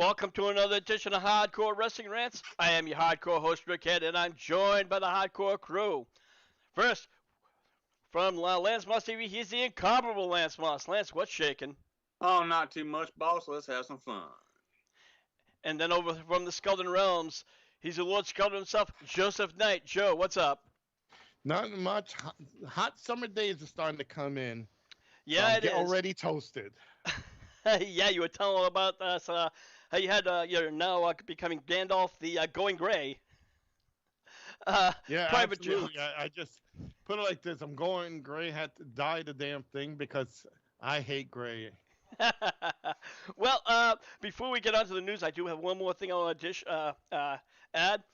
welcome to another edition of Hardcore Wrestling Rants. I am your hardcore host, Rick Head, and I'm joined by the hardcore crew. First, from Lance Moss TV, he's the incomparable Lance Moss. Lance, what's shaking? Oh, not too much, boss. Let's have some fun. And then over from the Skeldon Realms, he's the Lord Skeldon himself, Joseph Knight. Joe, what's up? Not much. Hot summer days are starting to come in. Yeah, so it is. Already toasted. Yeah, you were telling about us how you had you're now becoming Gandalf the Going Gray. Yeah, Private absolutely. I just put it like this: I'm going gray. Had to dye the damn thing because I hate gray. Well, before we get on to the news, I do have one more thing I want to add.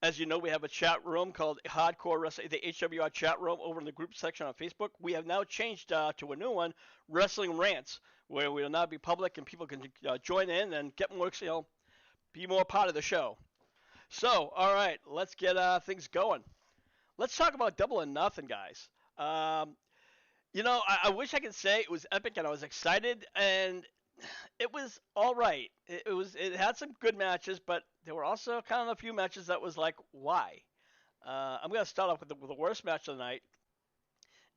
As you know, we have a chat room called Hardcore Wrestling, the HWR chat room over in the group section on Facebook. We have now changed to a new one, Wrestling Rants, where we will now be public and people can join in and get more, be more part of the show. So, all right, let's get things going. Let's talk about Double or Nothing, guys. I wish I could say it was epic and I was excited, and it was all right. It had some good matches, but there were also kind of a few matches that was like, why? I'm going to start off with the worst match of the night.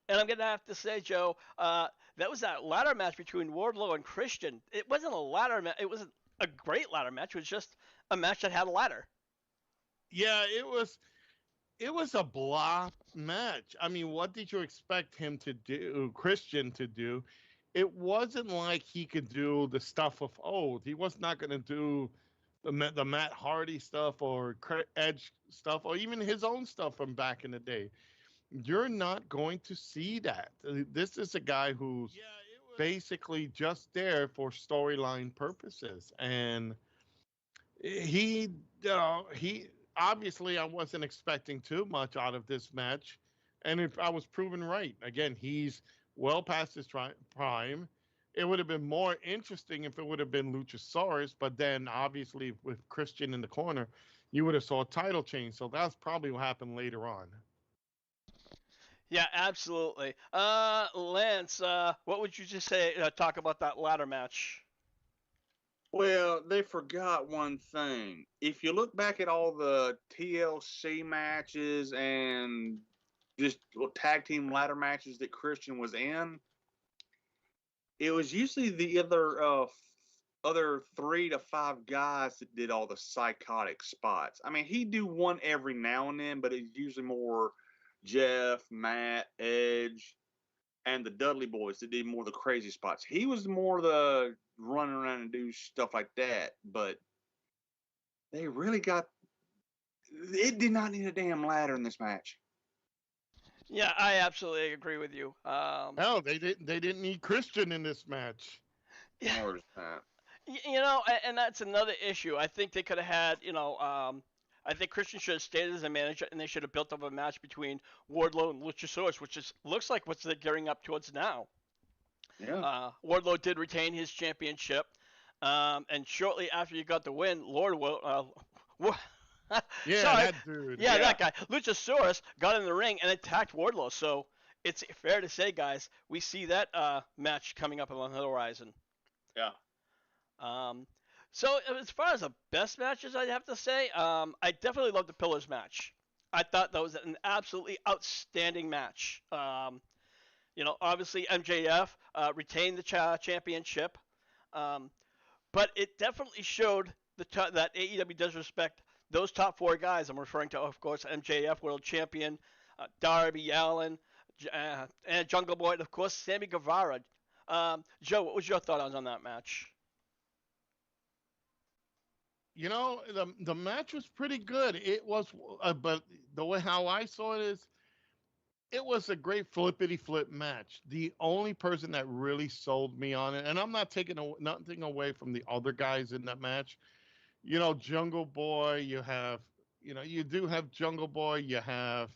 And I'm going to have to say, Joe, that was that ladder match between Wardlow and Christian. It wasn't a ladder match. It wasn't a great ladder match. It was just a match that had a ladder. Yeah, it was a blah match. I mean, what did you expect him to do, Christian to do? It wasn't like he could do the stuff of old. He was not going to do the Matt Hardy stuff or Edge stuff or even his own stuff from back in the day. You're not going to see that. This is a guy who's basically just there for storyline purposes. And he obviously I wasn't expecting too much out of this match. And I was proven right. Again, he's well past his prime. It would have been more interesting if it would have been Luchasaurus, but then obviously with Christian in the corner, you would have saw a title change. So that's probably what happened later on. Yeah, absolutely. Lance, what would you just say? Talk about that ladder match. Well, they forgot one thing. If you look back at all the TLC matches and just tag team ladder matches that Christian was in, it was usually the other 3 to 5 guys that did all the psychotic spots. I mean, he'd do one every now and then, but it's usually more Jeff, Matt, Edge, and the Dudley Boys that did more of the crazy spots. He was more the run around and do stuff like that, but they really it did not need a damn ladder in this match. Yeah, I absolutely agree with you. Hell, they didn't need Christian in this match. Yeah. And that's another issue. I think they could have had, I think Christian should have stayed as a manager, and they should have built up a match between Wardlow and Luchasaurus, which looks like what they're gearing up towards now. Yeah. Wardlow did retain his championship, and shortly after he got the win, that dude. Yeah, that guy. Luchasaurus got in the ring and attacked Wardlow. So it's fair to say, guys, we see that match coming up on the horizon. Yeah. So as far as the best matches, I'd have to say, I definitely loved the Pillars match. I thought that was an absolutely outstanding match. Obviously MJF retained the championship, but it definitely showed that AEW does respect those top 4 guys. I'm referring to, of course, MJF, World Champion, Darby Allin, and Jungle Boy, and of course, Sammy Guevara. Joe, what was your thought on that match? The match was pretty good. It was, but the way how I saw it is, it was a great flippity flip match. The only person that really sold me on it, and I'm not taking nothing away from the other guys in that match. Jungle Boy, you do have Jungle Boy, you have,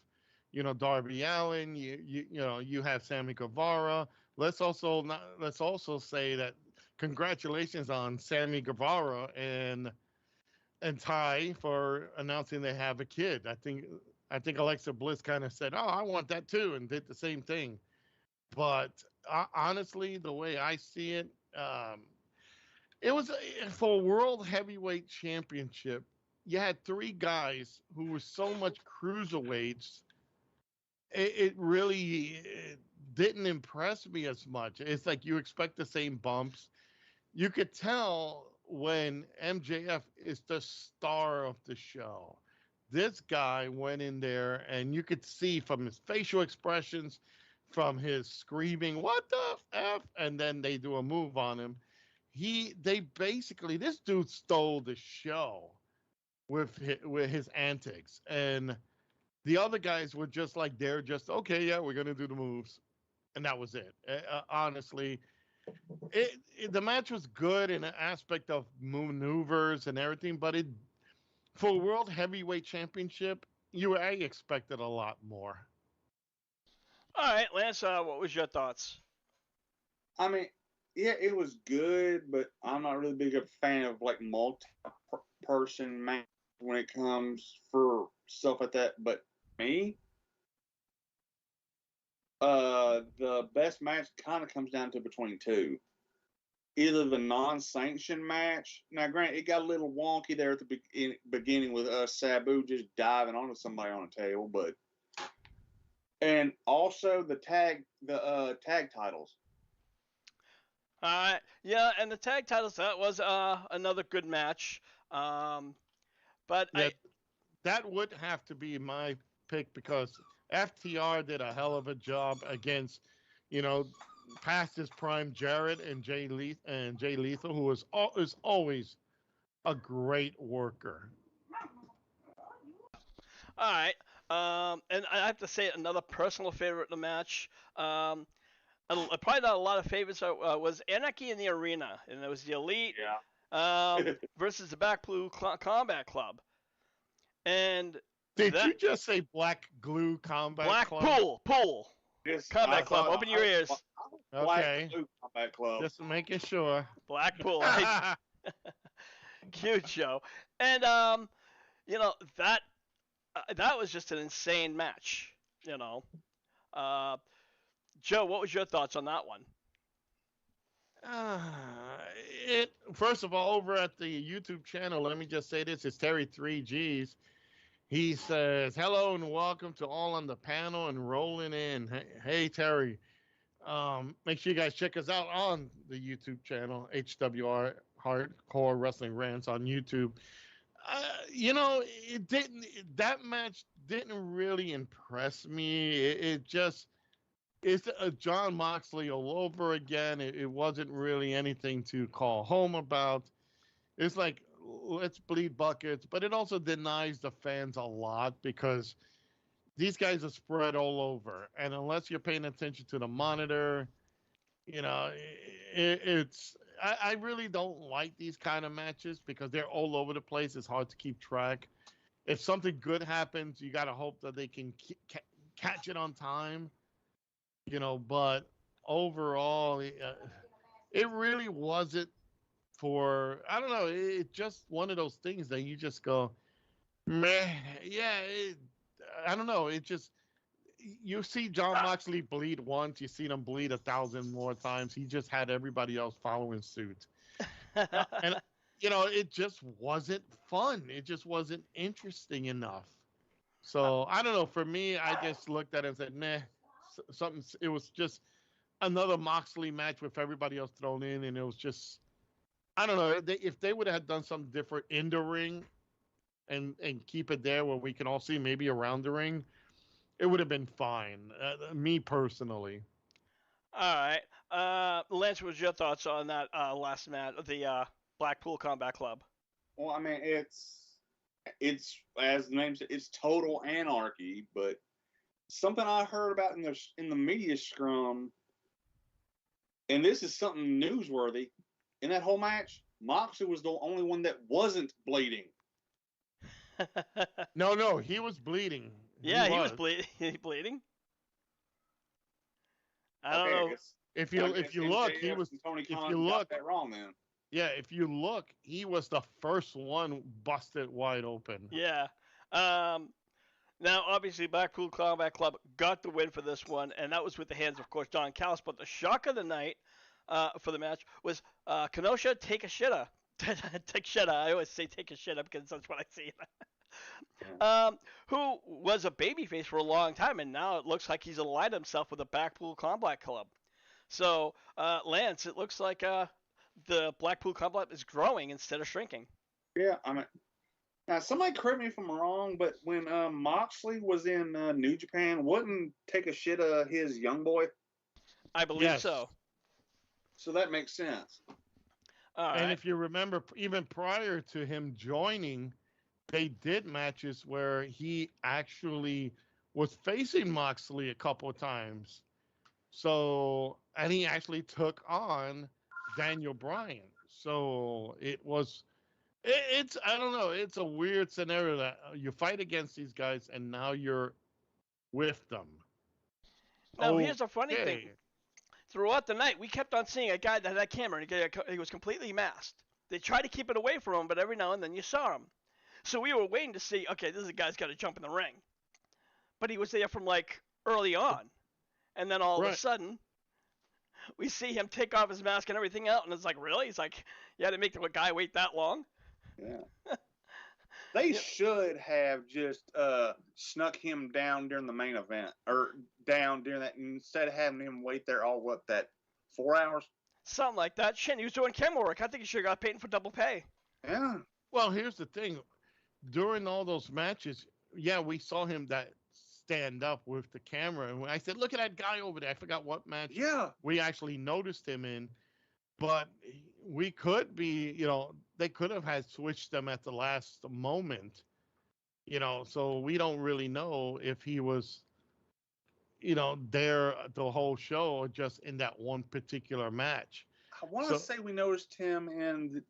Darby Allin, you have Sammy Guevara. Let's also say that congratulations on Sammy Guevara and Ty for announcing they have a kid. I think Alexa Bliss kind of said, "Oh, I want that too," and did the same thing. But honestly, the way I see it, It was for a World Heavyweight Championship. You had three guys who were so much cruiserweights. It really didn't impress me as much. It's like you expect the same bumps. You could tell when MJF is the star of the show. This guy went in there, and you could see from his facial expressions, from his screaming, "What the f?" and then they do a move on him. They basically, this dude stole the show with his antics, and the other guys were just like, they're just okay, yeah, we're gonna do the moves, and that was it. Honestly, the match was good in an aspect of maneuvers and everything, but it for World Heavyweight Championship, I expected a lot more. All right, Lance, what was your thoughts? I mean, yeah, it was good, but I'm not really big a fan of like multi-person match when it comes for stuff like that. But me, the best match kind of comes down to between two. Either the non-sanctioned match. Now, granted, it got a little wonky there at the beginning with Sabu just diving onto somebody on a table, but and also the tag titles. Yeah, and the tag titles, that was another good match. But Yeah, that would have to be my pick because FTR did a hell of a job against, you know, past his prime Jarrett and Jay Lethal, who is always a great worker. all right. And I have to say another personal favorite of the match. Probably not a lot of favorites. Was Anarchy in the Arena, and it was the Elite Yeah. versus the Blackpool Combat Club. And Did you just say Black Glue Combat Club? Pool Yes, Combat Club. Open your ears. Okay. Black Combat Club. Just making sure. Blackpool. Cute show. And that was just an insane match. Joe, what was your thoughts on that one? It first of all, over at the YouTube channel, let me just say this: it's Terry 3Gs. He says, "Hello and welcome to all on the panel and rolling in." Hey Terry, make sure you guys check us out on the YouTube channel, HWR Hardcore Wrestling Rants on YouTube. It didn't. That match didn't really impress me. It just it's a John Moxley all over again. It wasn't really anything to call home about. It's like, let's bleed buckets, but it also denies the fans a lot because these guys are spread all over, and unless you're paying attention to the monitor, it's. I really don't like these kind of matches because they're all over the place. It's hard to keep track. If something good happens, you got to hope that they can catch it on time. But overall, it really wasn't for, I don't know, it's just one of those things that you just go, man, yeah, I don't know, it just, you see John Moxley bleed once, you see him bleed 1,000 more times. He just had everybody else following suit. And, it just wasn't fun. It just wasn't interesting enough. So, I don't know, for me, I just looked at it and said, nah, something, it was just another Moxley match with everybody else thrown in, and it was just, I don't know, if they would have done something different in the ring and keep it there where we can all see maybe around the ring, it would have been fine. Me personally. All right. Lance, what was your thoughts on that last match of the Blackpool Combat Club? Well, I mean, it's as the name says, it's total anarchy. But something I heard about in the media scrum, and this is something newsworthy. In that whole match, Moxley was the only one that wasn't bleeding. No, he was bleeding. Yeah, he was bleeding. I don't know. If you look, he was. Tony If Khan you got look, that wrong then. Yeah, if you look, he was the first one busted wide open. Yeah. Now, obviously, Blackpool Combat Club got the win for this one, and that was with the hands of course, Don Callis. But the shock of the night, for the match was Kenosha Take a Shitta. Take Shitta. I always say Take a Shitta because that's what I see. Who was a babyface for a long time, and now it looks like he's aligned himself with the Blackpool Combat Club. So, Lance, it looks like the Blackpool Combat is growing instead of shrinking. Yeah, I mean, now somebody correct me if I'm wrong, but when Moxley was in New Japan, wouldn't Take a Shit his young boy? I believe Yes. so. So that makes sense. All And right. if you remember, even prior to him joining, they did matches where he actually was facing Moxley a couple of times. So, and he actually took on Daniel Bryan. So it's, I don't know, it's a weird scenario that you fight against these guys and now you're with them. Now, here's the funny thing. Okay. Throughout the night, we kept on seeing a guy that had a camera, and he was completely masked. They tried to keep it away from him, but every now and then you saw him. So we were waiting to see, okay, this is a guy's got to jump in the ring. But he was there from like early on. And then all of a Right. sudden, we see him take off his mask and everything else, and it's like, really? He's like, you had to make the guy wait that long? Yeah. They Yep. should have just snuck him down during the main event, or down during that, instead of having him wait there all, 4 hours? Something like that. Shit, he was doing camera work. I think he should have got paid for double pay. Yeah. Well, here's the thing. During all those matches, yeah, we saw him that stand up with the camera. And I said, look at that guy over there. I forgot what match Yeah. we actually noticed him in. But we could be, they could have had switched them at the last moment, so we don't really know if he was, there the whole show or just in that one particular match. I want to So, say we noticed him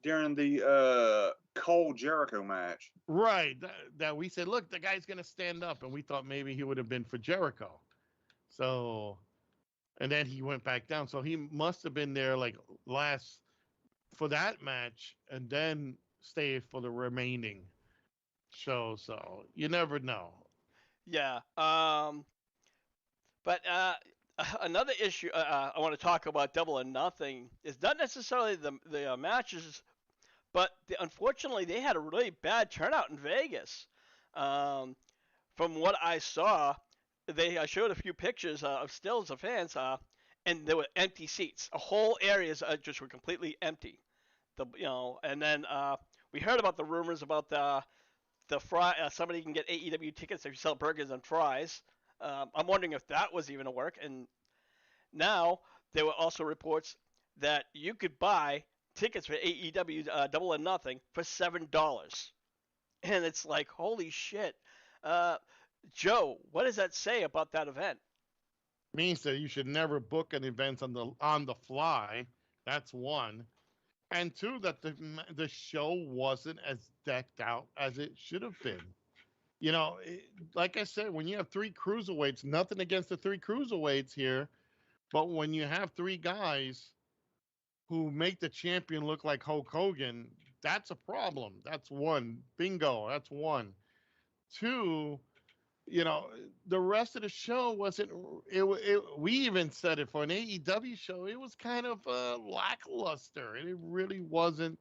during the Cole Jericho match. right, that we said, look, the guy's going to stand up. And we thought maybe he would have been for Jericho. So, and then he went back down. So he must have been there like last for that match and then stayed for the remaining show. So you never know. Yeah. But another issue I want to talk about Double or Nothing is not necessarily the matches, but unfortunately they had a really bad turnout in Vegas. From what I saw, I showed a few pictures of stills of fans, and there were empty seats. Whole areas just were completely empty. And then we heard about the rumors about the fry. Somebody can get AEW tickets if you sell burgers and fries. I'm wondering if that was even a work. And now there were also reports that you could buy tickets for AEW Double or Nothing for $7, and it's like, holy shit. Joe, what does that say about that event? Means that you should never book an event on the fly. That's one. And two, that the show wasn't as decked out as it should have been. Like I said, when you have three cruiserweights, nothing against the three cruiserweights here, but when you have three guys who make the champion look like Hulk Hogan, that's a problem. That's one. Bingo. That's one. Two, the rest of the show wasn't. We even said it for an AEW show. It was kind of lackluster. It really wasn't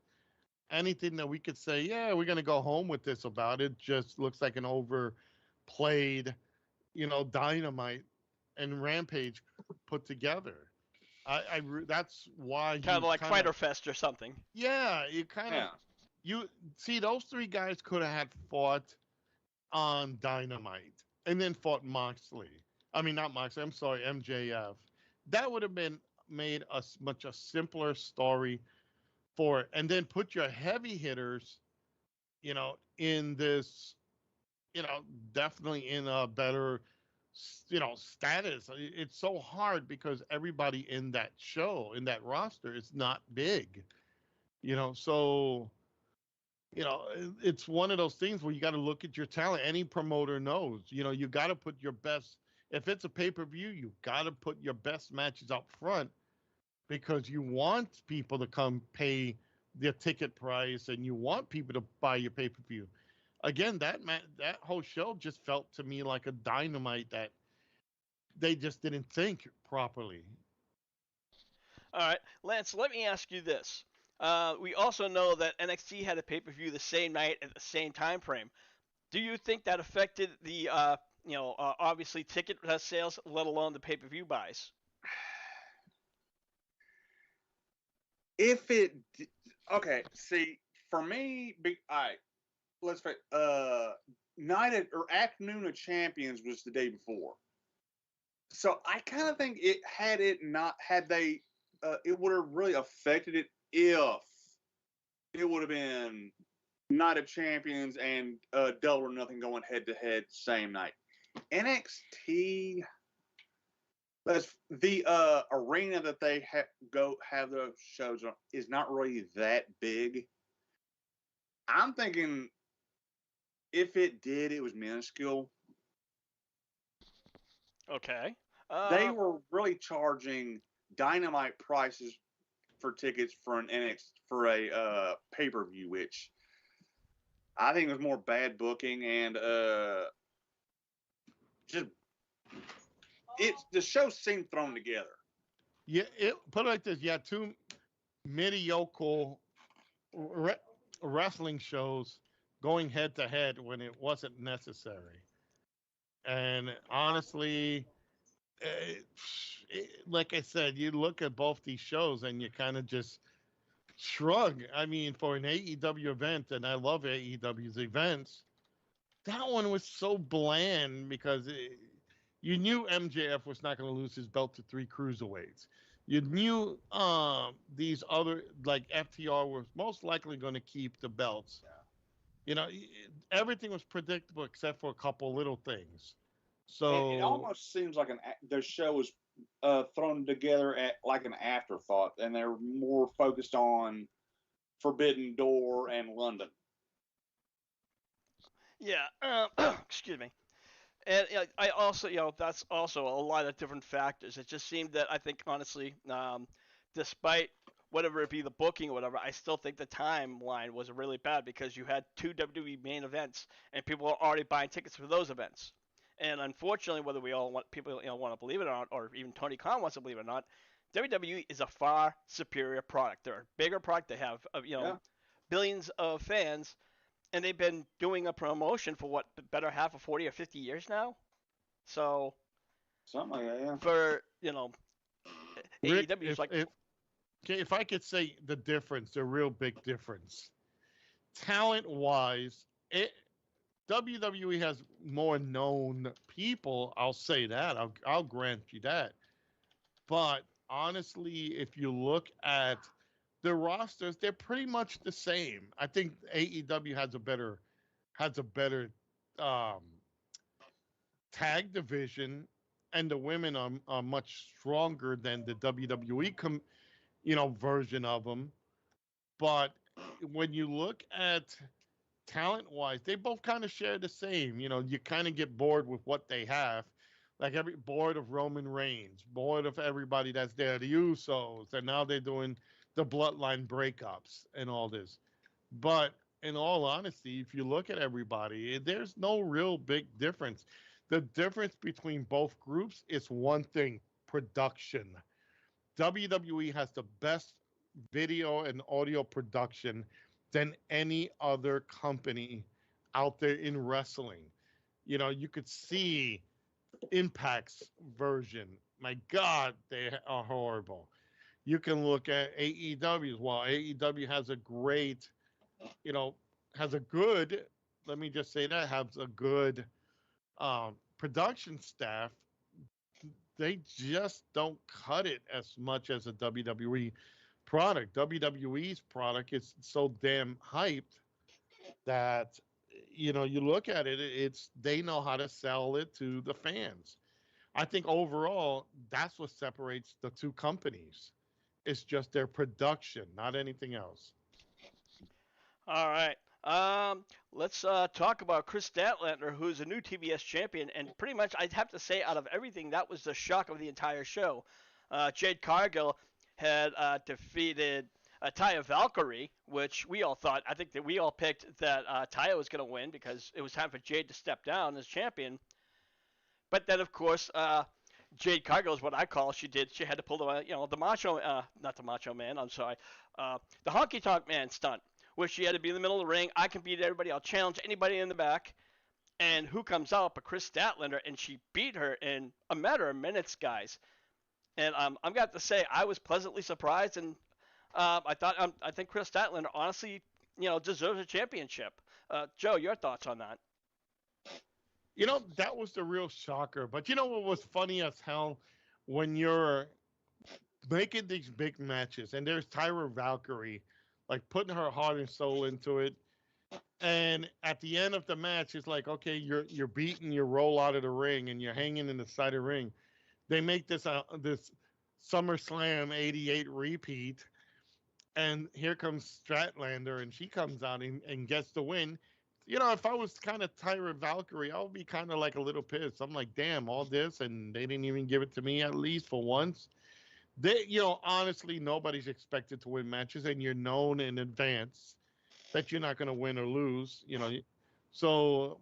anything that we could say, yeah, we're going to go home with this about it. Just looks like an overplayed, Dynamite and Rampage put together. That's why Kind of like Fighter Fest or something. Yeah, you see those three guys could have had fought on Dynamite and then fought Moxley. I mean, not Moxley. I'm sorry, MJF. That would have been made a much simpler story for it, and then put your heavy hitters, in this, definitely in a better, status. It's so hard because everybody in that show, in that roster, is not big, so, it's one of those things where you got to look at your talent. Any promoter knows, you got to put your best, if it's a pay-per-view, you got to put your best matches up front because you want people to come pay their ticket price and you want people to buy your pay-per-view. Again, that whole show just felt to me like a Dynamite that they just didn't think properly. All right, Lance. Let me ask you this. We also know that NXT had a pay-per-view the same night at the same time frame. Do you think that affected the obviously ticket sales, let alone the pay-per-view buys? If it, okay, see, for me, all right, let's face, or afternoon of champions was the day before. So I kind of think it would have really affected it if it would have been Night of Champions and Double or Nothing going head to head same night. NXT, the arena that they have those shows on is not really that big. I'm thinking if it did, it was minuscule. Okay. They were really charging dynamite prices for tickets for a pay-per-view, which I think was more bad booking and just the show seemed thrown together. Yeah, put it like this: you had two mediocre wrestling shows going head to head when it wasn't necessary. And honestly, like I said, you look at both these shows and you kind of just shrug. I mean, for an AEW event, and I love AEW's events, that one was so bland because you knew MJF was not going to lose his belt to three cruiserweights. You knew these other, like FTR, was most likely going to keep the belts. You know, everything was predictable except for a couple little things. So it almost seems like the show was thrown together at like an afterthought, and they're more focused on Forbidden Door and London. Yeah. Excuse me. And I also, that's also a lot of different factors. It just seemed that I think, honestly, despite whatever it be the booking or whatever, I still think the timeline was really bad because you had two WWE main events and people were already buying tickets for those events. And unfortunately, whether we all want people want to believe it or not, or even Tony Khan wants to believe it or not, WWE is a far superior product. They're a bigger product. They have billions of fans, and they've been doing a promotion for what, better half of 40 or 50 years now. So something like that, yeah. For Rick, AEW is like, if I could say the difference, the real big difference, talent wise, WWE has more known people. I'll say that. I'll grant you that. But honestly, if you look at the rosters, they're pretty much the same. I think AEW has a better um, tag division, and the women are much stronger than the WWE version of them. But when you look at talent wise, they both kind of share the same. You kind of get bored with what they have. Like bored of Roman Reigns, bored of everybody that's there, the Usos, and now they're doing the bloodline breakups and all this. But in all honesty, if you look at everybody, there's no real big difference. The difference between both groups is one thing: production. WWE has the best video and audio production than any other company out there in wrestling. You could see Impact's version. My God, they are horrible. You can look at AEW's. While AEW has a great, has a good, let me just say that, has a good production staff, they just don't cut it as much as a WWE product. WWE's product is so damn hyped that you look at it, they know how to sell it to the fans. I think overall that's what separates the two companies. It's just their production, not anything else. all right. Let's talk about Chris Statlander, who's a new TBS champion, and pretty much I'd have to say, out of everything, that was the shock of the entire show. Jade Cargill had defeated Taya Valkyrie, which we all thought, I think that we all picked that Taya was going to win because it was time for Jade to step down as champion. But then, of course, Jade Cargill is what I call. She did. She had to pull the the macho, not the macho man. I'm sorry, the honky tonk man stunt, where she had to be in the middle of the ring. I can beat everybody. I'll challenge anybody in the back. And who comes out but Chris Statlander, and she beat her in a matter of minutes, guys. And I'm got to say I was pleasantly surprised, and I think Chris Statlander honestly deserves a championship. Joe, your thoughts on that? That was the real shocker. But you know what was funny as hell? When you're making these big matches, and there's Tyra Valkyrie, like putting her heart and soul into it. And at the end of the match, it's like, okay, you're beaten, you roll out of the ring, and you're hanging in the side of the ring. They make this SummerSlam '88 repeat, and here comes Stratlander, and she comes out and gets the win. If I was kind of Tyra Valkyrie, I would be kind of like a little pissed. I'm like, damn, all this, and they didn't even give it to me at least for once. Honestly, nobody's expected to win matches, and you're known in advance that you're not going to win or lose. So,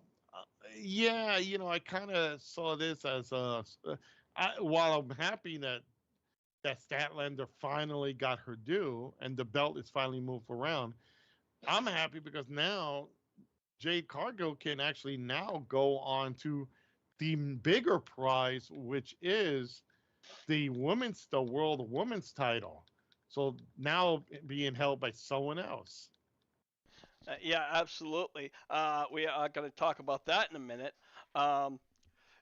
yeah, I kind of saw this as while I'm happy that Statlander finally got her due and the belt is finally moved around, I'm happy because now Jade Cargill can actually now go on to the bigger prize, which is the world women's title. So now being held by someone else. Yeah, absolutely. We are going to talk about that in a minute. Um,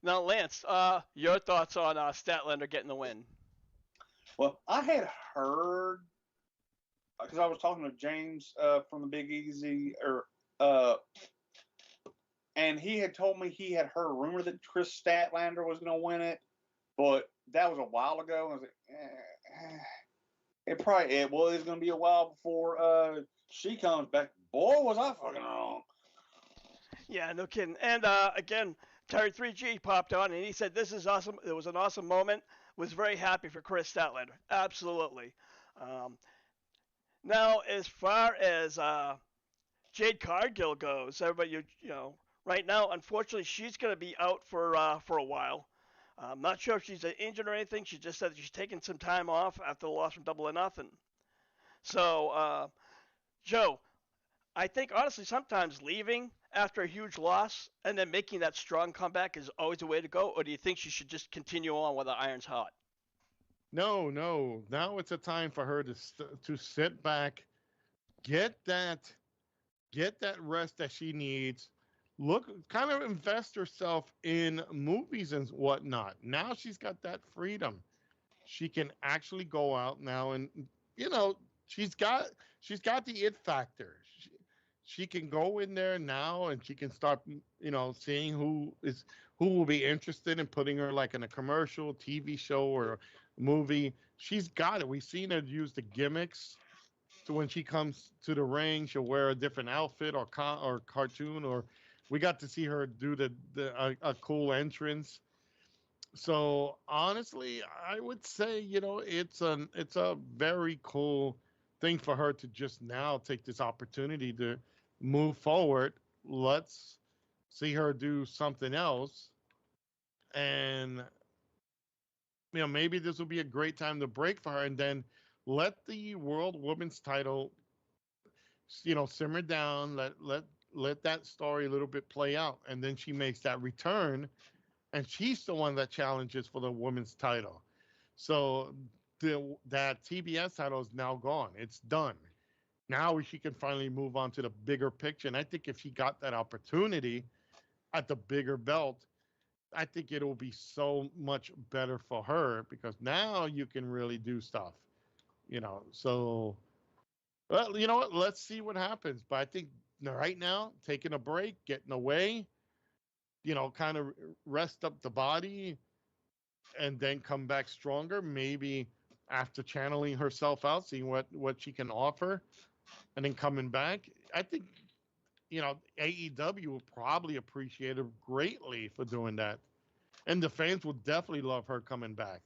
Now, Lance, your thoughts on Statlander getting the win? Well, I had heard because I was talking to James from the Big Easy, and he had told me he had heard a rumor that Chris Statlander was going to win it, but that was a while ago. I was like, it was going to be a while before she comes back. Boy, was I fucking wrong. Yeah, no kidding. And again, Terry 3G popped on and he said, "This is awesome. It was an awesome moment. Was very happy for Chris Statlander. Absolutely." Um, Now, as far as Jade Cargill goes, everybody, right now, unfortunately, she's going to be out for a while. I'm not sure if she's injured or anything. She just said that she's taking some time off after the loss from Double or Nothing. So, Joe, I think honestly, sometimes leaving after a huge loss and then making that strong comeback is always the way to go. Or do you think she should just continue on while the iron's hot? No, no. Now it's a time for her to sit back, get that get that rest that she needs. Look, kind of invest herself in movies and whatnot. Now she's got that freedom. She can actually go out now, and you know she's got the it factor. She can go in there now, and she can start seeing who will be interested in putting her like in a commercial, TV show, or movie. She's got it. We've seen her use the gimmicks. So when she comes to the ring, she'll wear a different outfit or cartoon, or we got to see her do a cool entrance. So honestly, I would say it's a very cool thing for her to just now take this opportunity to move forward. Let's see her do something else, and maybe this will be a great time to break for her, and then let the world women's title simmer down. Let that story a little bit play out, and then she makes that return, and she's the one that challenges for the women's title. So that TBS title is now gone. It's done. Now she can finally move on to the bigger picture. And I think if she got that opportunity at the bigger belt, I think it'll be so much better for her because now you can really do stuff. So well, you know what? Let's see what happens. But I think right now, taking a break, getting away, kind of rest up the body, and then come back stronger. Maybe after channeling herself out, seeing what she can offer, and then coming back. I think AEW will probably appreciate her greatly for doing that, and the fans will definitely love her coming back.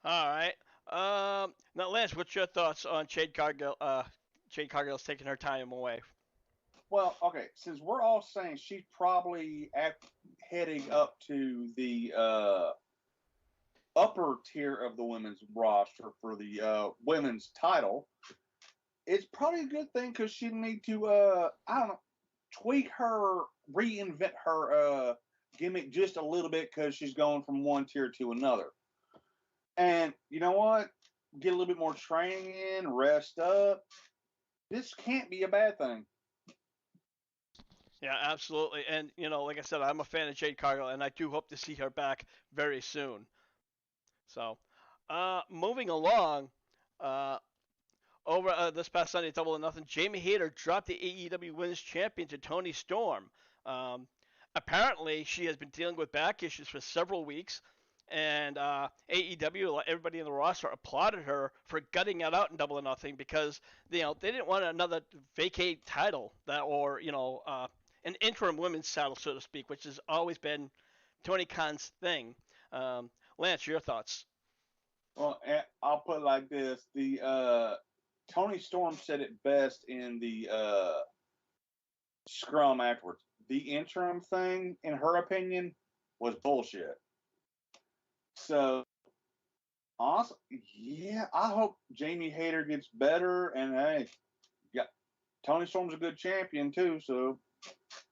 All right. Now, Lance, what's your thoughts on Jade Cargill? Jade Cargill's taking her time away. Well, okay, since we're all saying she's probably heading up to the upper tier of the women's roster for the women's title, it's probably a good thing because she need to, I don't know, tweak her, reinvent her gimmick just a little bit because she's going from one tier to another. And you know what? Get a little bit more training in, rest up. This can't be a bad thing. Yeah, absolutely. And like I said, I'm a fan of Jade Cargill, and I do hope to see her back very soon. So, moving along, uh, over this past Sunday, Double or Nothing, Jamie Hayter dropped the AEW Women's Champion to Toni Storm. Um, Apparently, she has been dealing with back issues for several weeks, and AEW, everybody in the roster, applauded her for gutting it out in Double or Nothing because they didn't want another vacate title an interim women's title, so to speak, which has always been Tony Khan's thing. Lance, your thoughts? Well, I'll put it like this: the Toni Storm said it best in the scrum afterwards. The interim thing, in her opinion, was bullshit. So, awesome. Yeah, I hope Jamie Hayter gets better. And hey, got Toni Storm's a good champion too. So,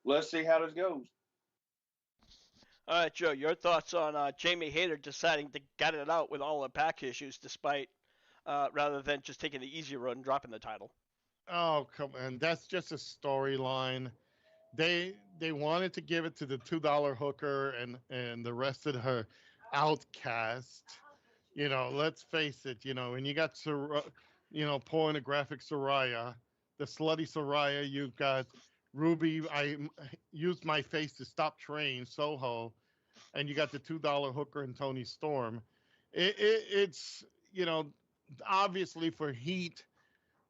let's see how this goes. All right, Joe, your thoughts on Jamie Hayter deciding to gut it out with all the back issues, despite rather than just taking the easy road and dropping the title. Oh, come on. That's just a storyline. They wanted to give it to the $2 hooker and the rest of her outcast. Let's face it, when you got pornographic Soraya, the slutty Soraya, you've got Ruby, I used my face to stop train, Soho, and you got the $2 hooker and Toni Storm. It's, obviously for heat,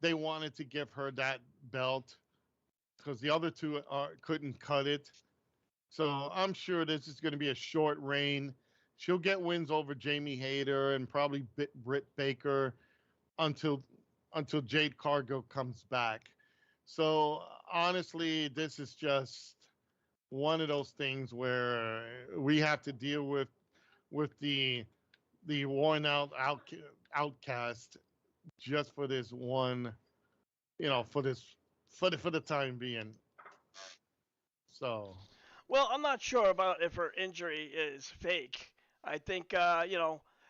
they wanted to give her that belt because the other two couldn't cut it. So I'm sure this is going to be a short reign. She'll get wins over Jamie Hayter and probably Britt Baker until Jade Cargill comes back. So honestly, this is just one of those things where we have to deal with the worn outcast just for this one, for the time being. So, Well, I'm not sure about if her injury is fake. I think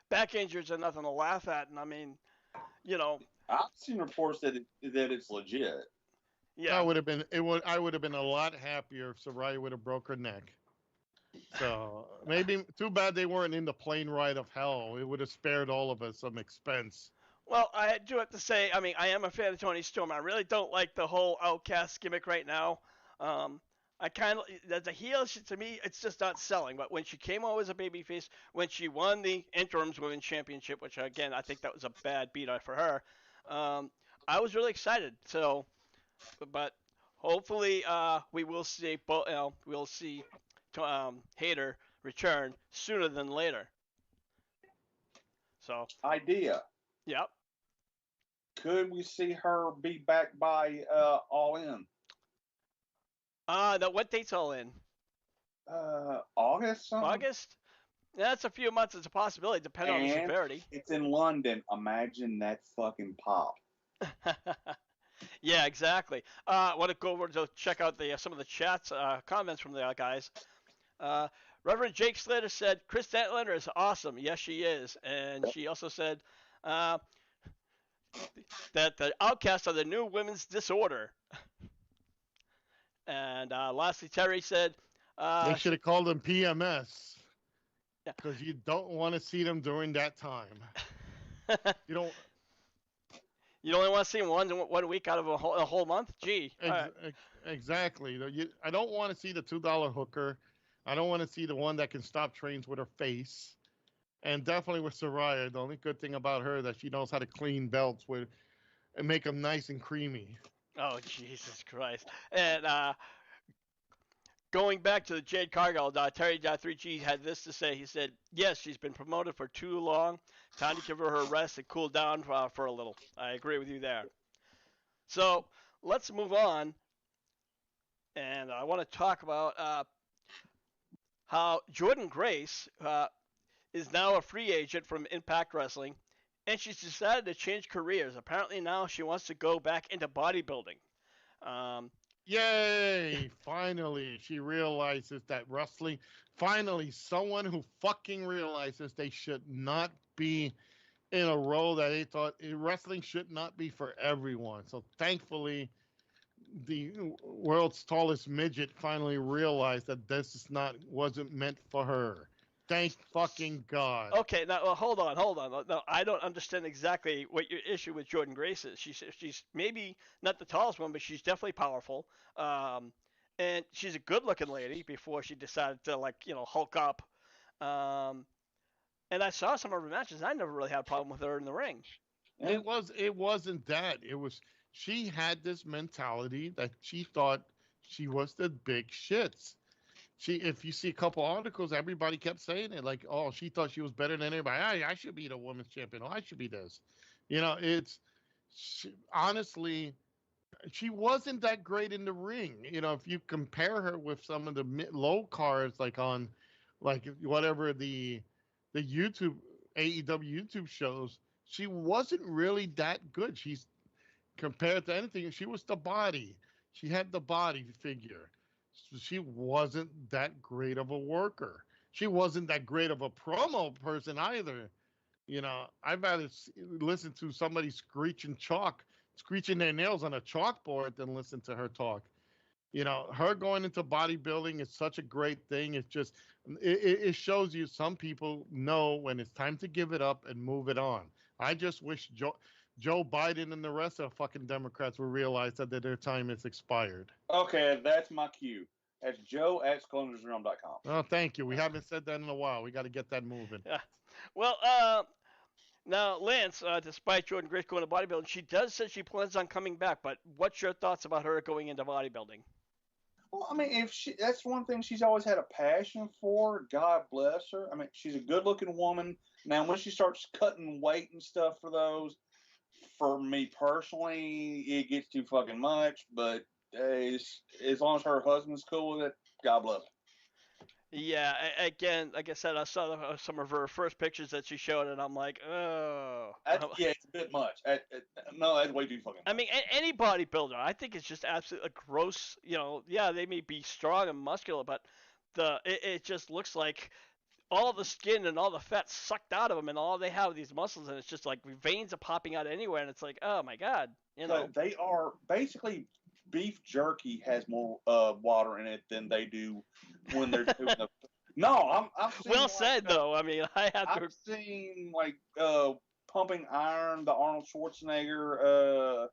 back injuries are nothing to laugh at, and I mean, you know, I've seen reports that it's legit. yeah. I would have been a lot happier if Saraya would have broke her neck. So maybe too bad they weren't in the plane ride of hell. It would have spared all of us some expense. Well, I do have to say, I mean, I am a fan of Toni Storm. I really don't like the whole outcast gimmick right now. I kind of, as a heel, to me, it's just not selling. But when she came over as a babyface, when she won the Interims Women's Championship, which again, I think that was a bad beat for her, I was really excited. So, but hopefully, we will see, we'll see Hayter return sooner than later. So, Idea. yep. Could we see her be back by All In? What date's All In? August something? August? That's a few months. It's a possibility, depending on the severity. It's in London. Imagine that fucking pop. Yeah, exactly. I want to go over to check out some of the chats, comments from the guys. Reverend Jake Slater said, Chris Statlander is awesome. Yes, she is. And she also said that the Outcasts are the new women's disorder. And lastly, Terry said, they should have called them PMS. Yeah. Because you don't want to see them during that time. You don't. You only want to see them one week out of a whole month? Gee. Exactly. I don't want to see the $2 hooker. I don't want to see the one that can stop trains with her face. And definitely with Saraya, the only good thing about her that she knows how to clean belts and make them nice and creamy. Oh, Jesus Christ. And going back to the Jade Cargill, Terry.3G had this to say. He said, yes, she's been promoted for too long. Time to give her rest and cool down for a little. I agree with you there. So let's move on. And I want to talk about how Jordan Grace is now a free agent from Impact Wrestling, and she's decided to change careers. Apparently now she wants to go back into bodybuilding. Um, Yay! Finally, she realizes that wrestling. Finally, someone who fucking realizes they should not be in a role that they thought wrestling should not be for everyone. So thankfully, the world's tallest midget finally realized that this is not wasn't meant for her. Thank fucking God. okay, now well, hold on. No, I don't understand exactly what your issue with Jordan Grace is. She's maybe not the tallest one, but she's definitely powerful. Um, and she's a good-looking lady before she decided to hulk up. Um, and I saw some of her matches. And I never really had a problem with her in the ring. Yeah. It wasn't that. It was she had this mentality that she thought she was the big shits. If you see a couple articles, everybody kept saying it like, oh, she thought she was better than everybody. I should be the women's champion. Oh, I should be this. Honestly, she wasn't that great in the ring. If you compare her with some of the low cards, like on, like whatever the YouTube AEW YouTube shows, she wasn't really that good. She's compared to anything. She was the body. She had the body figure. So she wasn't that great of a worker. She wasn't that great of a promo person either. I'd rather listen to somebody screeching their nails on a chalkboard than listen to her talk. Her going into bodybuilding is such a great thing. It's just, it shows you some people know when it's time to give it up and move it on. I just wish Joe Biden and the rest of the fucking Democrats will realize that their time is expired. Okay, that's my cue. That's joe@clonersrealm.com. Oh, thank you. We haven't said that in a while. We got to get that moving. Yeah. Well, now Lance, despite Jordan Grace going to bodybuilding, she does say she plans on coming back. But what's your thoughts about her going into bodybuilding? Well, I mean, that's one thing she's always had a passion for. God bless her. I mean, she's a good-looking woman. Now, when she starts cutting weight and stuff for those, for me personally, it gets too fucking much. But as long as her husband's cool with it, God bless her. Yeah, again, like I said, I saw some of her first pictures that she showed, and I'm like, oh. Yeah, it's a bit much. No, that's way too fucking much. I mean, any bodybuilder, I think it's just absolutely gross. Yeah, they may be strong and muscular, but it just looks like all the skin and all the fat sucked out of them, and all they have are these muscles, and it's just like veins are popping out anywhere, and it's like, oh my god, They are basically, beef jerky has more water in it than they do when they're doing the. No, I'm well said though. I mean, I've seen like Pumping Iron, the Arnold Schwarzenegger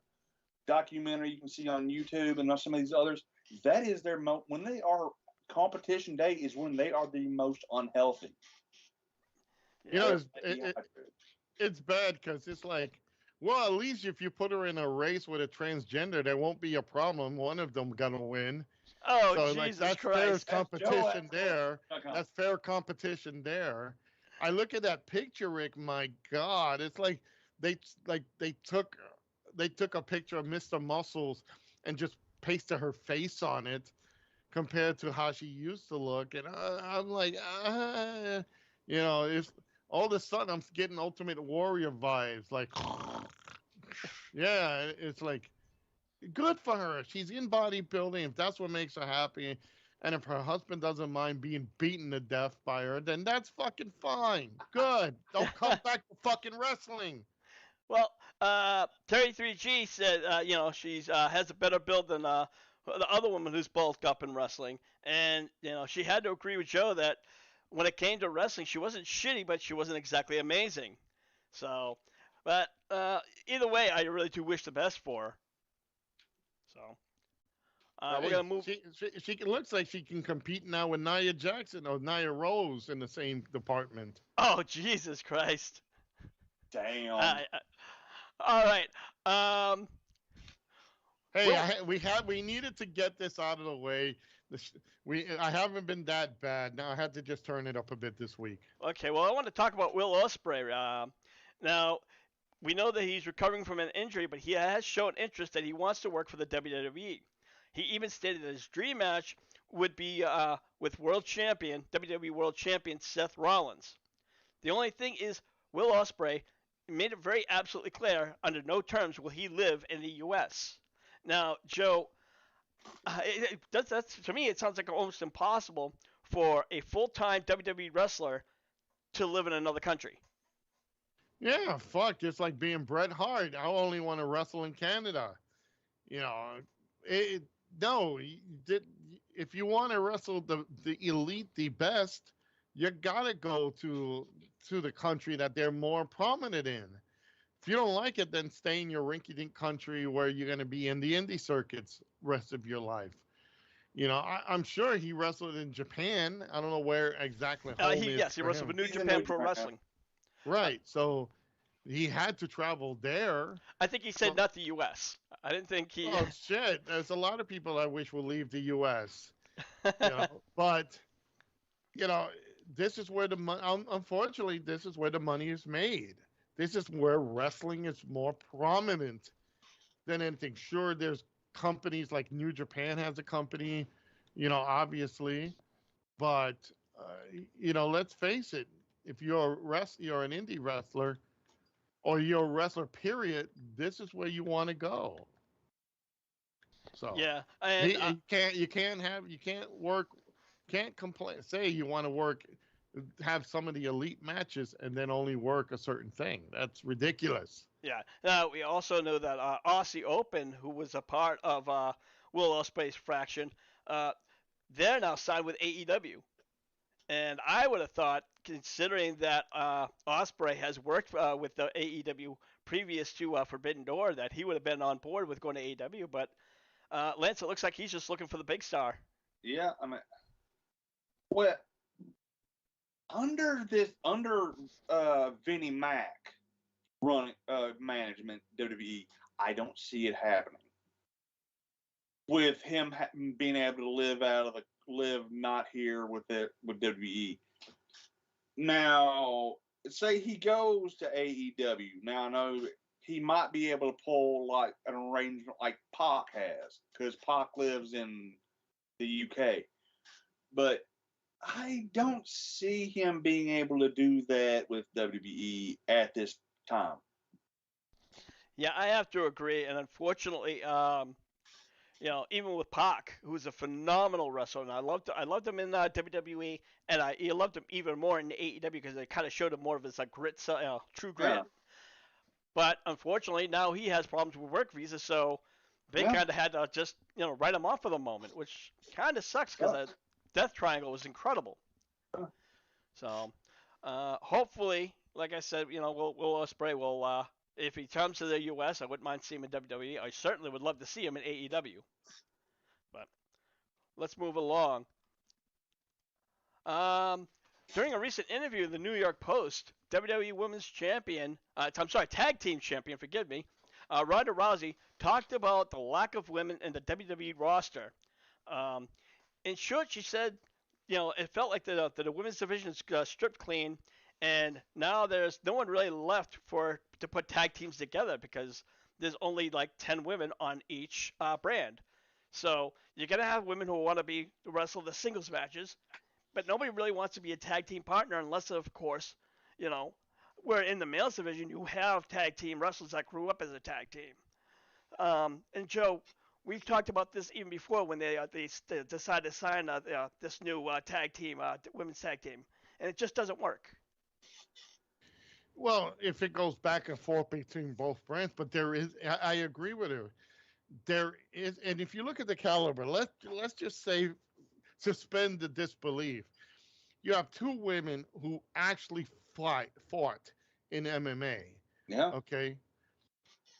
documentary you can see on YouTube, and some of these others. That is their when they are competition day is when they are the most unhealthy. It's bad because it's like, well, at least if you put her in a race with a transgender, there won't be a problem. One of them gonna win. Oh, so, Jesus that's Christ! Fair competition there. That's fair competition there. I look at that picture, Rick. My God, it's like they took a picture of Mr. Muscles and just pasted her face on it, compared to how she used to look, and I'm like, it's all of a sudden I'm getting Ultimate Warrior vibes. Like, yeah, it's like, good for her. She's in bodybuilding. If that's what makes her happy, and if her husband doesn't mind being beaten to death by her, then that's fucking fine. Good. Don't come back to fucking wrestling. Well, 33G said, she's has a better build than the other woman who's bulked up in wrestling, and she had to agree with Joe that when it came to wrestling, she wasn't shitty, but she wasn't exactly amazing. So, but either way, I really do wish the best for her. So, we're gonna move. She looks like she can compete now with Nia Jackson or Nia Rose in the same department. Oh, Jesus Christ! Damn. All right. Hey, we needed to get this out of the way. I haven't been that bad. Now I had to just turn it up a bit this week. Okay, well, I want to talk about Will Ospreay. Now, we know that he's recovering from an injury, but he has shown interest that he wants to work for the WWE. He even stated that his dream match would be with WWE World Champion Seth Rollins. The only thing is, Will Ospreay made it very absolutely clear under no terms will he live in the U.S. Now, Joe, that's to me it sounds like almost impossible for a full-time WWE wrestler to live in another country. Yeah, fuck. It's like being Bret Hart. I only want to wrestle in Canada. You know, it, no. If you want to wrestle the elite, the best, you gotta go to the country that they're more prominent in. If you don't like it, then stay in your rinky-dink country where you're gonna be in the indie circuits rest of your life. I'm sure he wrestled in Japan. I don't know where exactly home is He for wrestled him. for New He's in Japan New Pro Japan. Wrestling. Right. So he had to travel there. I think he said not the U.S. I didn't think he. Oh shit! There's a lot of people I wish will leave the U.S. But you know, this is where the money. Unfortunately, this is where the money is made. This is where wrestling is more prominent than anything. Sure, there's companies like New Japan has a company, obviously, but let's face it. If you're an indie wrestler, or you're a wrestler, period, this is where you want to go. So Yeah, and you can't complain. Say you want to have some of the elite matches and then only work a certain thing. That's ridiculous. yeah. Now we also know that Aussie Open, who was a part of Will Ospreay's faction, they're now signed with AEW. And I would have thought, considering that Ospreay has worked with the AEW previous to Forbidden Door, that he would have been on board with going to AEW. But Lance, it looks like he's just looking for the big star. Yeah, I mean, well, under Vinnie Mac running management WWE, I don't see it happening. With him being able to live not here with WWE. Now, say he goes to AEW. Now I know he might be able to pull like an arrangement like Pac has, because Pac lives in the UK. But I don't see him being able to do that with WWE at this time. Yeah, I have to agree. And unfortunately, even with Pac, who's a phenomenal wrestler, and I loved him in WWE, and I loved him even more in AEW because they kind of showed him more of his grit, true grit. Yeah. But unfortunately, now he has problems with work visa, so they Yeah. kind of had to just write him off for the moment, which kind of sucks because that Death Triangle was incredible. So hopefully, like I said, Will Ospreay will. If he comes to the U.S., I wouldn't mind seeing him in WWE. I certainly would love to see him in AEW. But let's move along. During a recent interview in the New York Post, WWE Women's Champion, Tag Team Champion, forgive me, Ronda Rousey talked about the lack of women in the WWE roster. In short, she said, it felt like the women's division is stripped clean, and now there's no one really left to put tag teams together because there's only like 10 women on each brand. So you're gonna have women who want to wrestle the singles matches, but nobody really wants to be a tag team partner unless, of course, where in the males division you have tag team wrestlers that grew up as a tag team. And Joe, we've talked about this even before when they decided to sign this new tag team, women's tag team, and it just doesn't work. Well, if it goes back and forth between both brands, but I agree with her. There is, and if you look at the caliber, let's just say, suspend the disbelief. You have two women who actually fought in MMA. Yeah. Okay.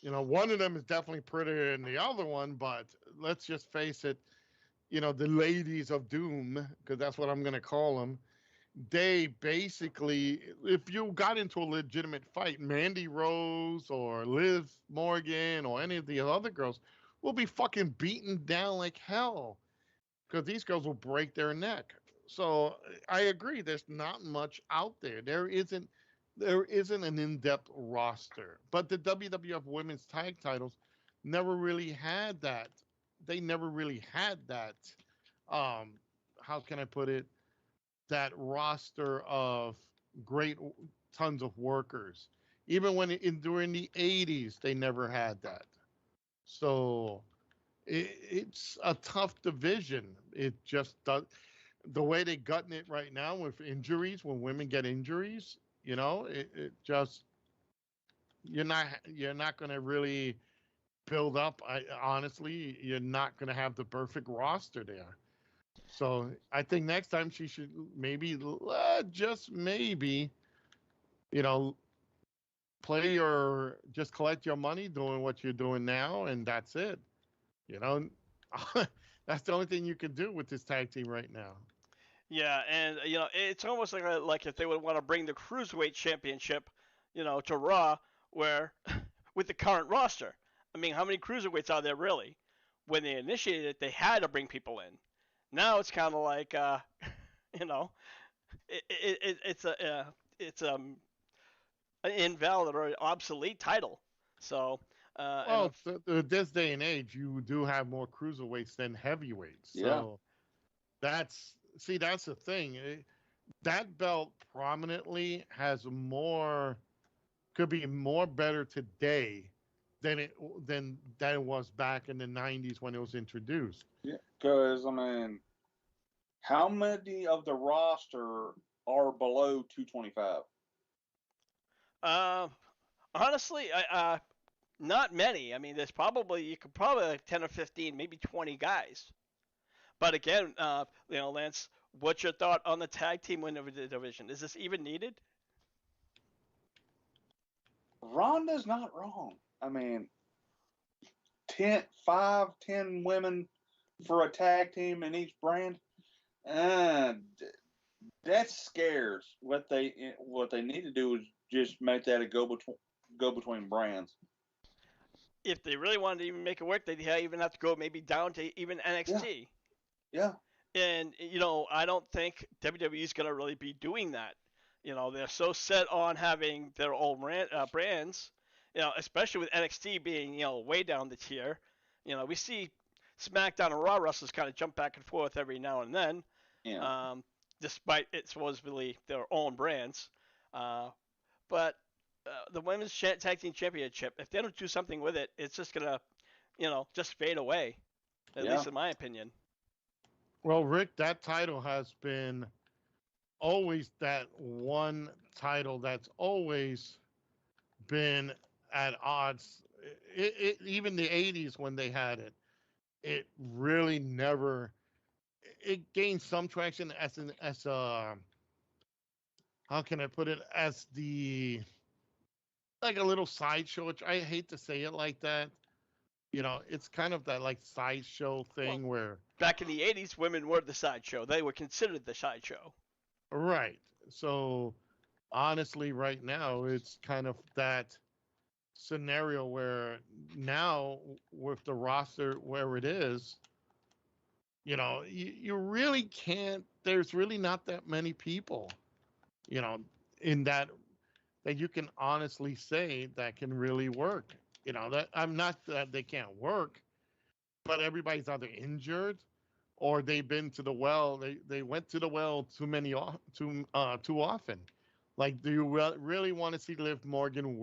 One of them is definitely prettier than the other one, but let's just face it. The ladies of doom, because that's what I'm going to call them. They basically, if you got into a legitimate fight, Mandy Rose or Liv Morgan or any of the other girls will be fucking beaten down like hell because these girls will break their neck. So I agree. There's not much out there. There isn't an in-depth roster. But the WWF Women's Tag Titles never really had that. They never really had that how can I put it, that roster of great tons of workers. Even when during the 80s, they never had that. So it's a tough division. It just does. The way they gutting it right now with injuries, when women get injuries, it just you're not going to really build up. Honestly, you're not going to have the perfect roster there. So I think next time she should maybe, just maybe, you know, play or just collect your money doing what you're doing now, and that's it. You know, that's the only thing you can do with this tag team right now. Yeah, and it's almost like if they would want to bring the cruiserweight championship, to Raw, where with the current roster. I mean, how many cruiserweights are there really? When they initiated it, they had to bring people in. Now it's kind of like, you know, it's an invalid or obsolete title. So, and Well, this day and age, you do have more cruiserweights than heavyweights. Yeah. So that's the thing. That belt prominently has more, could be more better today than it was back in the 90s when it was introduced. Yeah. Because, I mean, how many of the roster are below 225? uh, honestly, not many. I mean, you could probably like 10 or 15, maybe 20 guys. But again, Lance, what's your thought on the tag team win of the division? Is this even needed? Ronda's not wrong. I mean, 10 women for a tag team in each brand. Uh, that scarce. What they need to do is just make that a go between brands. If they really wanted to even make it work, they'd even have to go maybe down to even Yeah, NXT. yeah, And I don't think WWE is going to really be doing that. They're so set on having their own brands. Especially with NXT being way down the tier. We see SmackDown and Raw wrestlers kind of jump back and forth every now and then. yeah. Despite it supposedly their own brands. But the women's tag team championship, if they don't do something with it, it's just gonna, just fade away. At Yeah. least in my opinion. Well, Rick, that title has been always that one title that's always been at odds. Even the 80s when they had it, it really never. It gained some traction as how can I put it, as the, like a little sideshow. Which I hate to say it like that. It's kind of that like sideshow Well, thing where, back in the '80s, women were the sideshow. They were considered the sideshow. right. So honestly, right now it's kind of that scenario where now with the roster where it is, you really can't. There's really not that many people, you know, in that you can honestly say that can really work. That I'm not that they can't work, but everybody's either injured or they've been to the well. They went to the well too often. Like, do you really want to see Liv Morgan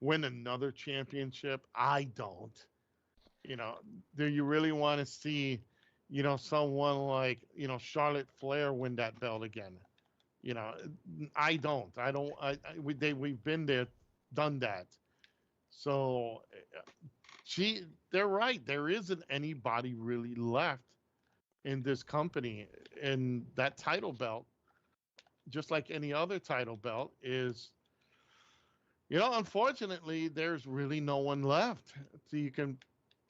win another championship? I don't. Do you really want to see, someone like, Charlotte Flair win that belt again? You know, I don't. I don't. We've been there, done that. So they're right. There isn't anybody really left in this company, and that title belt, just like any other title belt, is, unfortunately, there's really no one left. So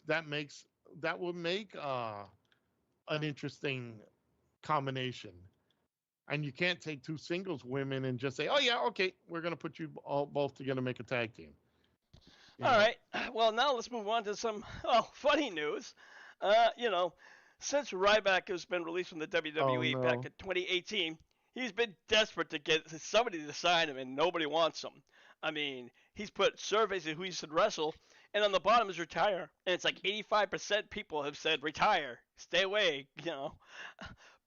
that makes that would make an interesting combination. And you can't take two singles women and just say, "Oh yeah, okay, we're gonna put you all both together and make a tag team." All right. Well, now let's move on to some funny news. Since Ryback has been released from the Oh WWE back no. in 2018, he's been desperate to get somebody to sign him, and nobody wants him. I mean, he's put surveys of who he should wrestle, and on the bottom is retire, and it's like 85% people have said retire, stay away.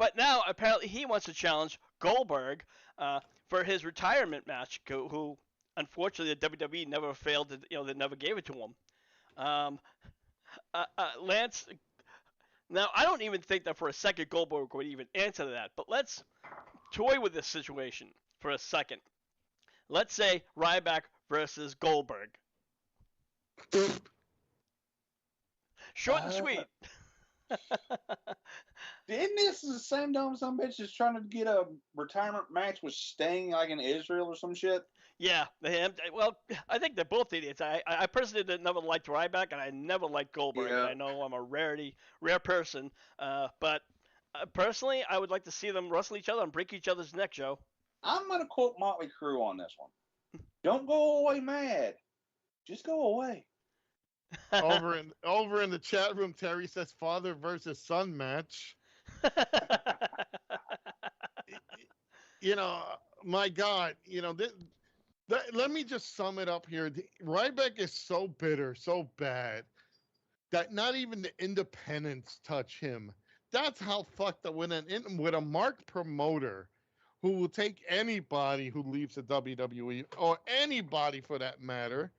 But now apparently he wants to challenge Goldberg for his retirement match. Who unfortunately the WWE never failed to, they never gave it to him. Um, Lance. Now I don't even think that for a second Goldberg would even answer that. But let's toy with this situation for a second. Let's say Ryback versus Goldberg. Short and sweet. Isn't this the same dumb some bitch is trying to get a retirement match with Sting like in Israel or some shit? Yeah, well, I think they're both idiots. I personally never liked Ryback, and I never liked Goldberg. Yeah. And I know I'm a rare person, but personally, I would like to see them wrestle each other and break each other's neck, Joe. I'm gonna quote Motley Crue on this one. Don't go away mad. Just go away. Over in the chat room, Terry says father versus son match. My God, let me just sum it up here. Ryback is so bitter, so bad, that not even the independents touch him. That's how fucked up with a mark promoter who will take anybody who leaves the WWE, or anybody for that matter.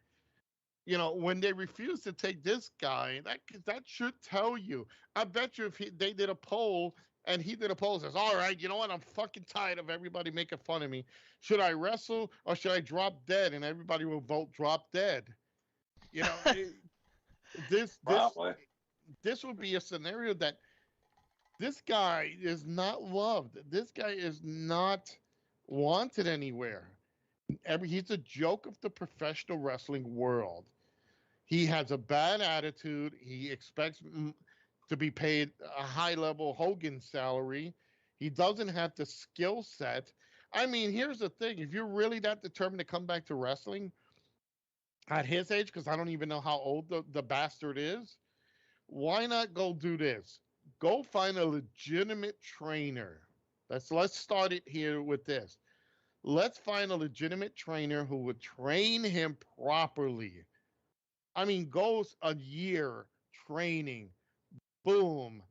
When they refuse to take this guy, that should tell you. I bet you if they did a poll and he did a poll, says, all right, you know what? I'm fucking tired of everybody making fun of me. Should I wrestle or should I drop dead? And everybody will vote drop dead. This would be a scenario that this guy is not loved. This guy is not wanted anywhere. He's a joke of the professional wrestling world. He has a bad attitude. He expects to be paid a high-level Hogan salary. He doesn't have the skill set. I mean, here's the thing. If you're really that determined to come back to wrestling at his age, because I don't even know how old the bastard is, why not go do this? Go find a legitimate trainer. Let's start it here with this. Let's find a legitimate trainer who would train him properly. I mean, goes a year training. Boom.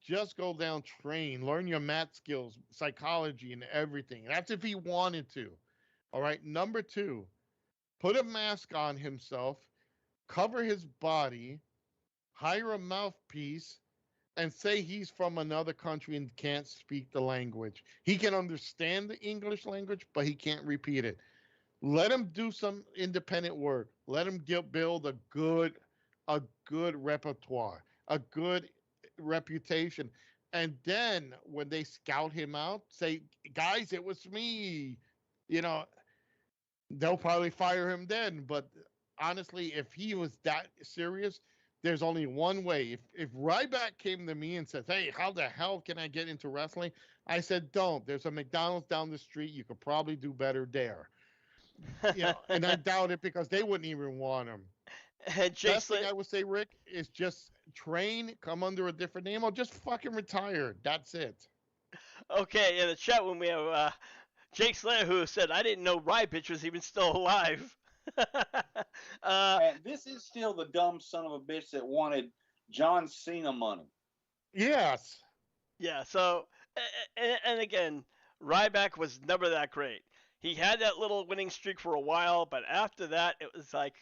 Just go down, train, learn your mat skills, psychology, and everything. That's if he wanted to. All right. Number 2, put a mask on himself, cover his body, hire a mouthpiece, and say he's from another country and can't speak the language. He can understand the English language, but he can't repeat it. Let him do some independent work. Let him build a good repertoire, a good reputation. And then when they scout him out, say, guys, it was me. They'll probably fire him then. But honestly, if he was that serious, there's only one way. If Ryback came to me and said, hey, how the hell can I get into wrestling? I said, don't. There's a McDonald's down the street. You could probably do better there. And I doubt it because they wouldn't even want him. Best thing I would say, Rick, is just train, come under a different name, or just fucking retire. That's it. Okay, in the chat room we have Jake Slayer who said, I didn't know Ryback was even still alive. And this is still the dumb son of a bitch that wanted John Cena money. Yes. Yeah, so, and again, Ryback was never that great. He had that little winning streak for a while, but after that, it was like,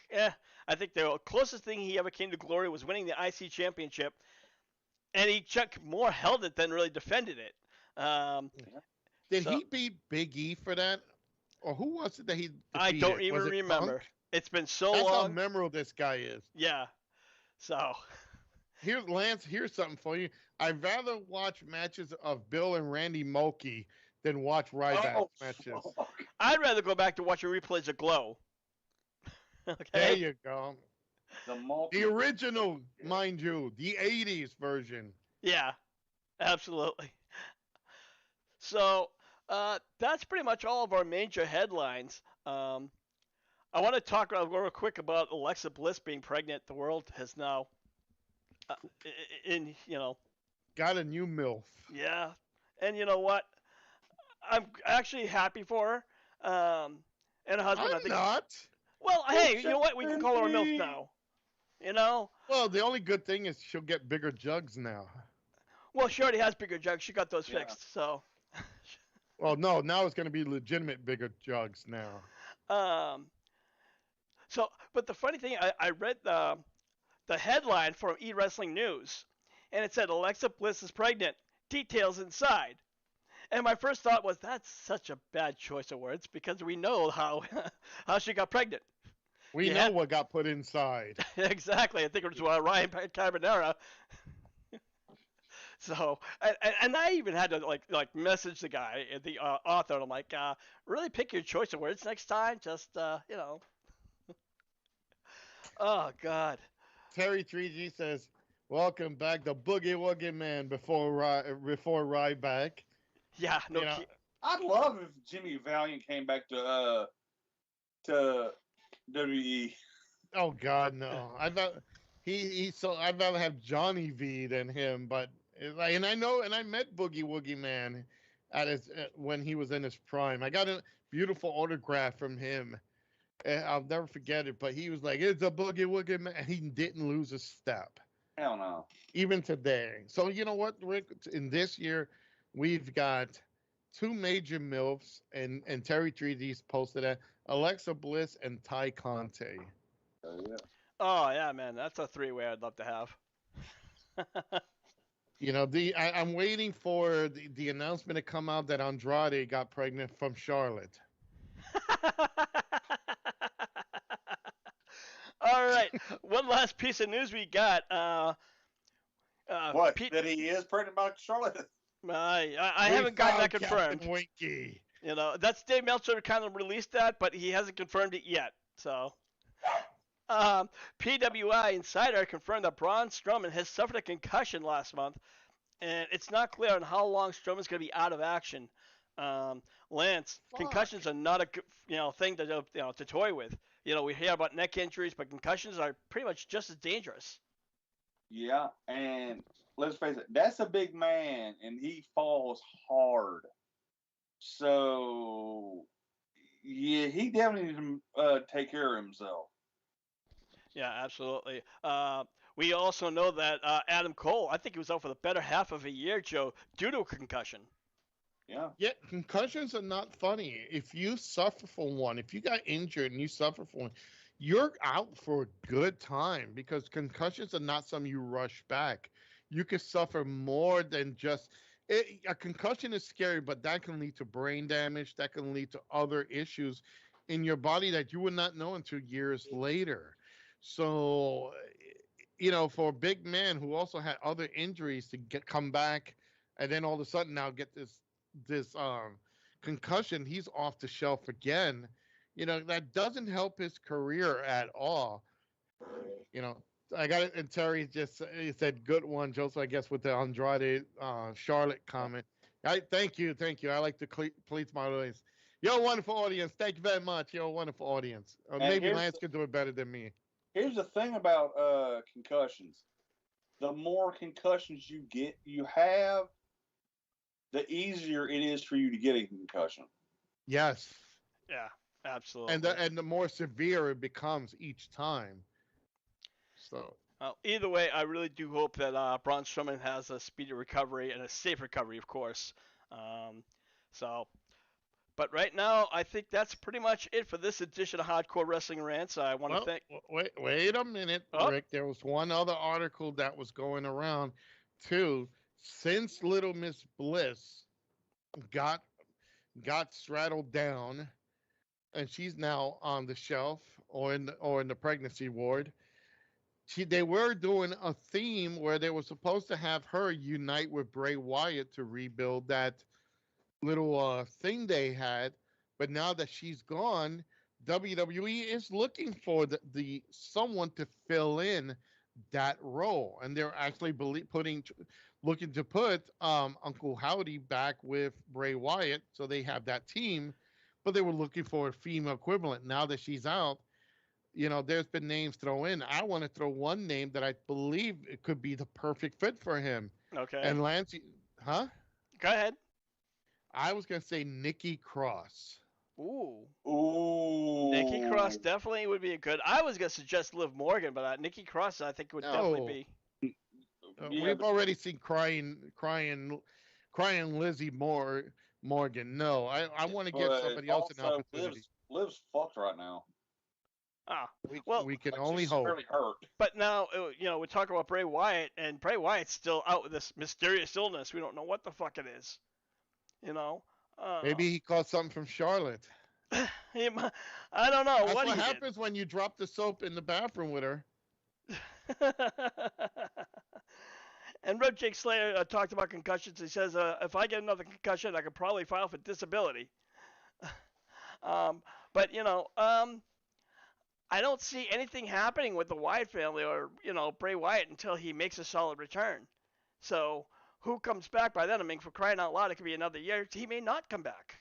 I think the closest thing he ever came to glory was winning the IC Championship, and he more held it than really defended it. Did he beat Big E for that? Or who was it that he defeated? I don't even remember. Punk? It's been so long. That's how memorable this guy is. Yeah. So. Here's something for you. I'd rather watch matches of Bill and Randy Mulkey than watch Ryback matches. I'd rather go back to watching replays of Glow. Okay. There you go. The original, mind you, the 80s version. Yeah, absolutely. So that's pretty much all of our major headlines. I want to talk real quick about Alexa Bliss being pregnant. The world has now, got a new MILF. Yeah, and you know what? I'm actually happy for her. And her husband, I'm not. Well, hey, you know what? We can call her a MILF now. Well, the only good thing is she'll get bigger jugs now. Well, she already has bigger jugs. She got those Yeah. fixed. So, Well, no, now it's going to be legitimate bigger jugs now. um, but the funny thing, I read the headline from E Wrestling News, and it said Alexa Bliss is pregnant. Details inside. And my first thought was that's such a bad choice of words because we know how how she got pregnant. We You know had what got put inside. exactly. I think it was Ryan Carbonara. So and I even had to like message the guy, the author. And I'm like, really pick your choice of words next time. Just you know. Oh God. Terry 3G says, "Welcome back, the Boogie Woogie Man before Ryback." Yeah. No. You know, I'd love if Jimmy Valiant came back to WWE. oh God, no! I'd rather have Johnny V than him. But and I met Boogie Woogie Man at his when he was in his prime. I got a beautiful autograph from him. I'll never forget it. But he was like, "It's a Boogie Woogie Man," and he didn't lose a step. Hell no. Even today. So you know what, Rick? In this year, we've got two major MILFs, and Terry 3D's posted that Alexa Bliss and Ty Conte. Yeah. Oh yeah, man. That's a three-way I'd love to have. You know, I'm waiting for the announcement to come out that Andrade got pregnant from Charlotte. All right. One last piece of news we got. What? Pete, That he is pregnant by Charlotte? I We haven't gotten that found confirmed. Captain Winky. You know, that's Dave Meltzer kind of released that, but he hasn't confirmed it yet. So, PWI Insider confirmed that Braun Strowman has suffered a concussion last month, and it's not clear on how long Strowman's going to be out of action. Lance, concussions are not a thing to to toy with. You know, we hear about neck injuries, but concussions are pretty much just as dangerous. Yeah, and let's face it, that's a big man, and he falls hard. So, yeah, he definitely needs to take care of himself. Yeah, absolutely. We also know that Adam Cole, I think he was out for the better half of a year, Joe, due to a concussion. Yeah. Yeah, concussions are not funny. If you suffer from one, if you got injured and you suffer from one, you're out for a good time because concussions are not something you rush back. You could suffer more than just a concussion is scary, but that can lead to brain damage. That can lead to other issues in your body that you would not know until years later. So, you know, for a big man who also had other injuries to come back, and then all of a sudden now get this concussion, he's off the shelf again. You know, that doesn't help his career at all. You know, I got it. And Terry just he said, "Good one, Joseph." I guess with the Andrade Charlotte comment. Thank you. I like to please my audience. You're a wonderful audience. Thank you very much. You're a wonderful audience. Maybe Lance could do it better than me. Here's the thing about concussions. The more concussions you have, the easier it is for you to get a concussion. Yes. Yeah, absolutely. And the more severe it becomes each time. So. Either way, I really do hope that Braun Strowman has a speedy recovery and a safe recovery, of course. But right now, I think that's pretty much it for this edition of Hardcore Wrestling Rants. I want to thank. Wait a minute, Rick. There was one other article that was going around too. Since Little Miss Bliss got straddled down, and she's now on the shelf or in the pregnancy ward. They were doing a theme where they were supposed to have her unite with Bray Wyatt to rebuild that little thing they had, but now that she's gone, WWE is looking for the someone to fill in that role, and they're actually looking to put Uncle Howdy back with Bray Wyatt, so they have that team, but they were looking for a female equivalent. Now that she's out, you know, there's been names thrown in. I want to throw one name that I believe it could be the perfect fit for him. Okay. And Lance, huh? Go ahead. I was going to say Nikki Cross. Ooh. Nikki Cross definitely would be a good. I was going to suggest Liv Morgan, but Nikki Cross I think would definitely be. Yeah, We've already seen crying Lizzie Morgan. No, I want to give but somebody else an also opportunity. Liv's fucked right now. Ah, We well, we can Like only she's hope. severely hurt. but now we're talking about Bray Wyatt, and Bray Wyatt's still out with this mysterious illness. We don't know what the fuck it is. You know, uh, Maybe he caught something from Charlotte. I don't know That's what what he did. happens when you drop the soap in the bathroom with her. And Red Jake Slayer talked about concussions. He says, if I get another concussion, I could probably file for disability. um, but I don't see anything happening with the Wyatt family or Bray Wyatt until he makes a solid return. So who comes back by then? I mean, for crying out loud, it could be another year. He may not come back.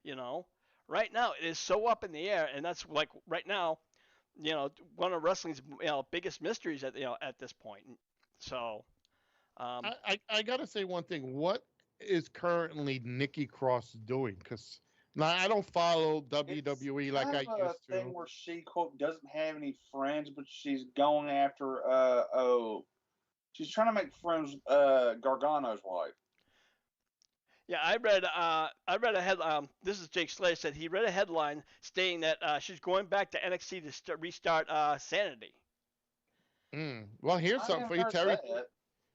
You know, right now it is so up in the air, and that's like right now, one of wrestling's biggest mysteries at this point. So. Um, I gotta say one thing. What is currently Nikki Cross doing? Because now I don't follow It's WWE like kind I of a used thing to. where she quote doesn't have any friends, but she's going after she's trying to make friends Gargano's wife. Yeah, I read a head. This is Jake Slater said he read a headline stating that she's going back to NXT to restart Sanity. Well, here's I something haven't for you, heard Terry. that.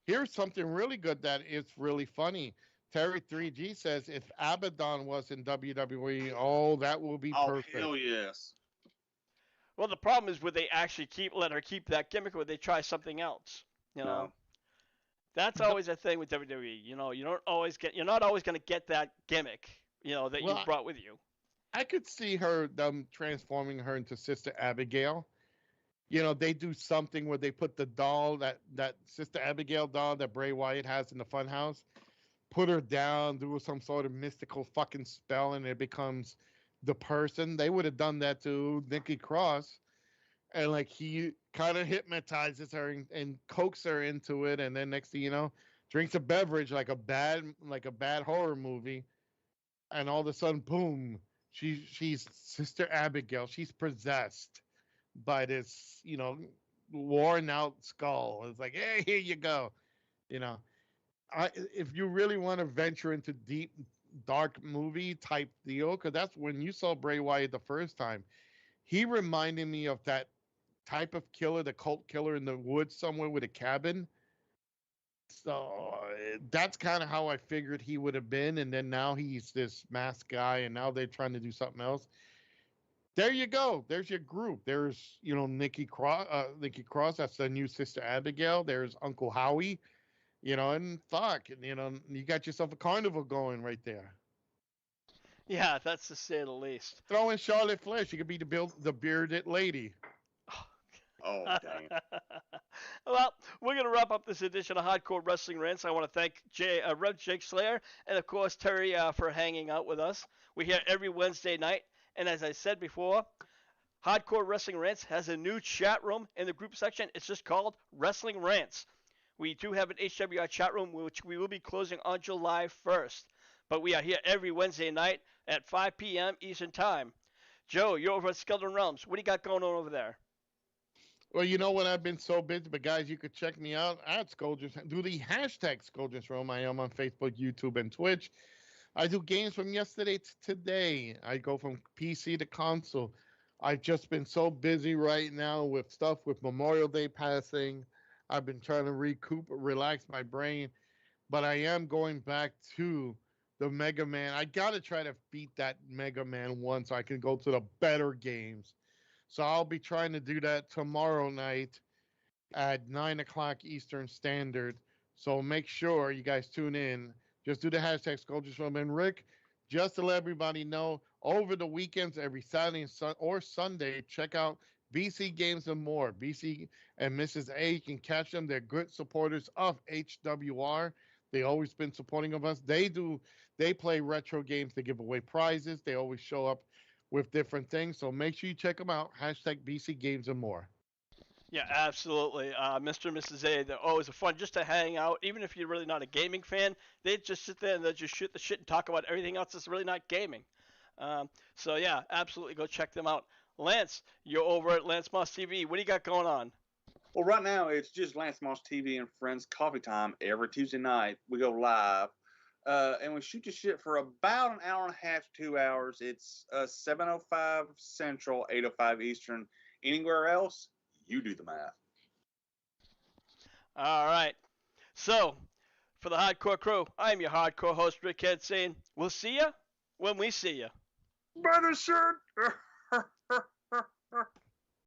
Here's something really good that is really funny. Terry 3G says if Abaddon was in WWE, oh, that will be Oh perfect. hell yes. Well, the problem is would they actually let her keep that gimmick, or would they try something else? You know, No. that's always a thing with WWE. You're not always going to get that gimmick. That you Well, brought with you. I could see them transforming her into Sister Abigail. They do something where they put the doll, that Sister Abigail doll that Bray Wyatt has in the funhouse, put her down, do some sort of mystical fucking spell, and it becomes the person. They would have done that to Nikki Cross, and like he kind of hypnotizes her and coaxes her into it, and then next thing you know, drinks a beverage like a bad horror movie, and all of a sudden, boom, she's Sister Abigail. She's possessed by this, worn out skull. It's like, hey, here you go. You know, if you really want to venture into deep, dark movie type deal, because that's when you saw Bray Wyatt the first time, he reminded me of that type of killer, the cult killer in the woods somewhere with a cabin. So that's kind of how I figured he would have been. And then now he's this masked guy, and now they're trying to do something else. There you go. There's your group. There's, Nikki Cross. Nikki Cross. That's the new Sister Abigail. There's Uncle Howie. And fuck, you got yourself a carnival going right there. Yeah, that's to say the least. Throw in Charlotte Flair. She could be the bearded lady. Oh damn. Well, we're going to wrap up this edition of Hardcore Wrestling Rants. I want to thank Rev Jake Slayer and, of course, Terry for hanging out with us. We're here every Wednesday night. And as I said before, Hardcore Wrestling Rants has a new chat room in the group section. It's just called Wrestling Rants. We do have an HWI chat room, which we will be closing on July 1st. But we are here every Wednesday night at 5 p.m. Eastern Time. Joe, you're over at Skeleton Realms. What do you got going on over there? Well, you know what? I've been so busy, but guys, you could check me out at Scolders. Do the hashtag Scolders Realm. I am on Facebook, YouTube, and Twitch. I do games from yesterday to today. I go from PC to console. I've just been so busy right now with stuff with Memorial Day passing. I've been trying to relax my brain, but I am going back to the Mega Man. I got to try to beat that Mega Man 1 so I can go to the better games. So I'll be trying to do that tomorrow night at 9 o'clock Eastern Standard. So make sure you guys tune in. Just do the hashtag Scolders Realm. And Rick, just to let everybody know, over the weekends, every Saturday or Sunday, check out BC Games and More. BC and Mrs. A, you can catch them. They're good supporters of HWR. They always been supporting of us. They play retro games. They give away prizes. They always show up with different things. So make sure you check them out. Hashtag BC Games and More. Yeah, absolutely. Mr. and Mrs. A, they're always a fun just to hang out. Even if you're really not a gaming fan, they just sit there and they just shoot the shit and talk about everything else that's really not gaming. So, yeah, absolutely go check them out. Lance, you're over at Lance Moss TV. What do you got going on? Well, right now it's just Lance Moss TV and Friends Coffee Time every Tuesday night. We go live, and we shoot the shit for about an hour and a half to 2 hours. It's 7:05 Central, 8:05 Eastern. Anywhere else, you do the math. All right. So, for the Hardcore Crew, I am your hardcore host, Rickhead, saying we'll see ya when we see ya. Brother shirt.